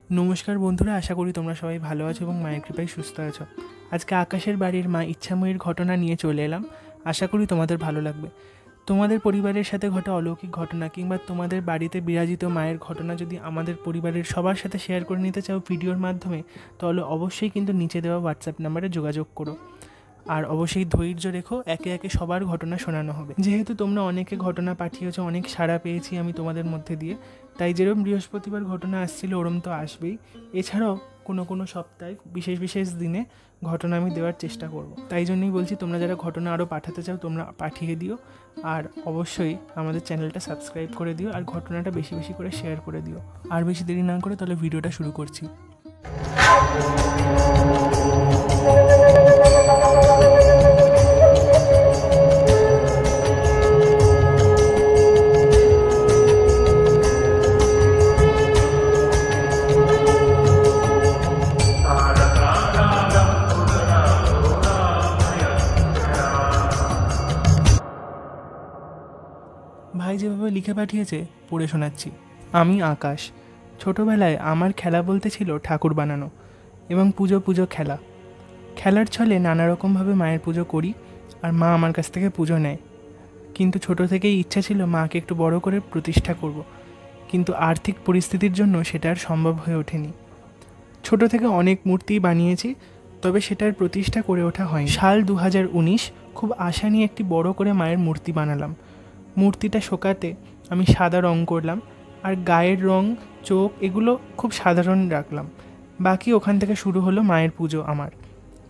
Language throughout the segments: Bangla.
নমস্কার বন্ধুরা, আশা করি তোমরা সবাই ভালো আছো এবং মায়ের কৃপায় সুস্থ আছো। আজকে আকাশের বাড়ির মা ইচ্ছাময়ীর ঘটনা নিয়ে চলে এলাম। আশা করি তোমাদের ভালো লাগবে। তোমাদের পরিবারের সাথে ঘটা অলৌকিক ঘটনা কিংবা তোমাদের বাড়িতে বিরাজিত মায়ের ঘটনা যদি আমাদের পরিবারের সবার সাথে শেয়ার করে নিতে চাও ভিডিওর মাধ্যমে, তাহলে অবশ্যই কিন্তু নিচে দেওয়া হোয়াটসঅ্যাপ নাম্বারে যোগাযোগ করো। আর অবশ্যই ধৈর্য রেখো, একে একে সবার ঘটনা শোনানো হবে। যেহেতু তোমরা অনেকে ঘটনা পাঠিয়েছো, অনেক সাড়া পেয়েছি আমি তোমাদের মধ্যে দিয়ে, তাই যেরকম বৃহস্পতিবার ঘটনা আসছিল ওরম তো আসবেই। এছাড়াও কোনো সপ্তাহে বিশেষ বিশেষ দিনে ঘটনা আমি দেওয়ার চেষ্টা করব। তাই জন্যই বলছি, তোমরা যারা ঘটনা আরও পাঠাতে চাও তোমরা পাঠিয়ে দিও। আর অবশ্যই আমাদের চ্যানেলটা সাবস্ক্রাইব করে দিও আর ঘটনাটা বেশি বেশি করে শেয়ার করে দিও। আর বেশি দেরি না করে তাহলে ভিডিওটা শুরু করছি। ভাই যেভাবে লিখে পাঠিয়েছে পড়ে শোনাচ্ছি। আমি আকাশ। ছোটোবেলায় আমার খেলা বলতে ছিল ঠাকুর বানানো এবং পুজো খেলা। খেলার ছলে নানা রকমভাবে মায়ের পুজো করি আর মা আমার কাছ থেকে পুজো নেয়। কিন্তু ছোট থেকেই ইচ্ছা ছিল মাকে একটু বড় করে প্রতিষ্ঠা করব, কিন্তু আর্থিক পরিস্থিতির জন্য সেটা আর সম্ভব হয়ে ওঠেনি। ছোট থেকে অনেক মূর্তি বানিয়েছি, তবে সেটার প্রতিষ্ঠা করে ওঠা হয়নি। সাল 2019 খুব আশা নিয়ে একটি বড় করে মায়ের মূর্তি বানালাম। মূর্তিটা শোকাতে আমি সাদা রং করলাম আর গায়ের রং, চোখ এগুলো খুব সাধারণ রাখলাম। বাকি ওখান থেকে শুরু হলো মায়ের পুজো আমার।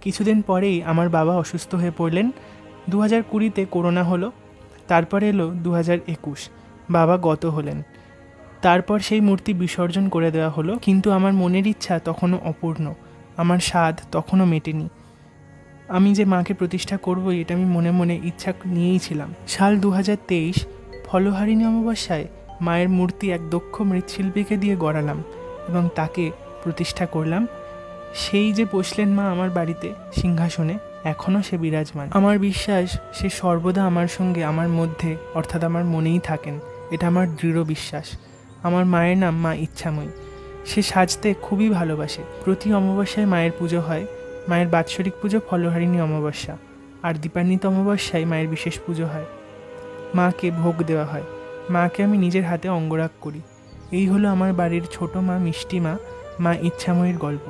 কিছুদিন পরেই আমার বাবা অসুস্থ হয়ে পড়লেন। 2020-তে করোনা হলো, তারপরে এলো 2021, বাবা গত হলেন। তারপর সেই মূর্তি বিসর্জন করে দেওয়া হলো, কিন্তু আমার মনের ইচ্ছা তখনও অপূর্ণ, আমার স্বাদ তখনও মেটেনি। আমি যে মাকে প্রতিষ্ঠা করবো এটা আমি মনে মনে ইচ্ছা নিয়েই ছিলাম। সাল 2023 ফলহারিণী অমাবস্যায় মায়ের মূর্তি এক দক্ষ মৃৎশিল্পীকে দিয়ে গড়ালাম এবং তাকে প্রতিষ্ঠা করলাম। সেই যে বসলেন মা আমার বাড়িতে সিংহাসনে, এখনও সে বিরাজমান। আমার বিশ্বাস সে সর্বদা আমার সঙ্গে, আমার মধ্যে, অর্থাৎ আমার মনেই থাকেন। এটা আমার দৃঢ় বিশ্বাস। আমার মায়ের নাম মা ইচ্ছাময়ী। সে সাজতে খুবই ভালোবাসে। প্রতি অমাবস্যায় মায়ের পুজো হয়। মায়ের বাৎসরিক পুজো ফলহারিণী অমাবস্যা আর দীপান্বিত অমাবস্যায় মায়ের বিশেষ পুজো হয়। মাকে ভোগ দেওয়া হয়। মাকে আমি নিজের হাতে অঙ্গরাগ করি। এই হলো আমার বাড়ির ছোট মা, মিষ্টি মা, মা ইচ্ছাময়ীর গল্প।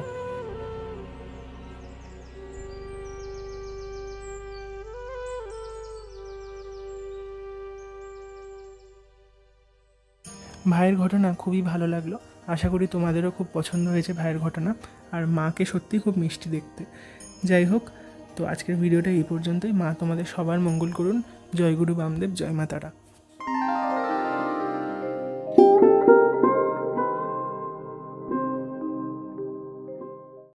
ভাইয়ের ঘটনা খুবই ভালো লাগলো। আশা করি তোমাদেরও খুব পছন্দ হয়েছে ভাইয়ের ঘটনা। আর মাকে সত্যিই খুব মিষ্টি দেখতে। যাই হোক, তো আজকের ভিডিওটা এই পর্যন্তই। মা তোমাদের সবার মঙ্গল করুন। জয় গুরু বামদেব, জয় মা তারা।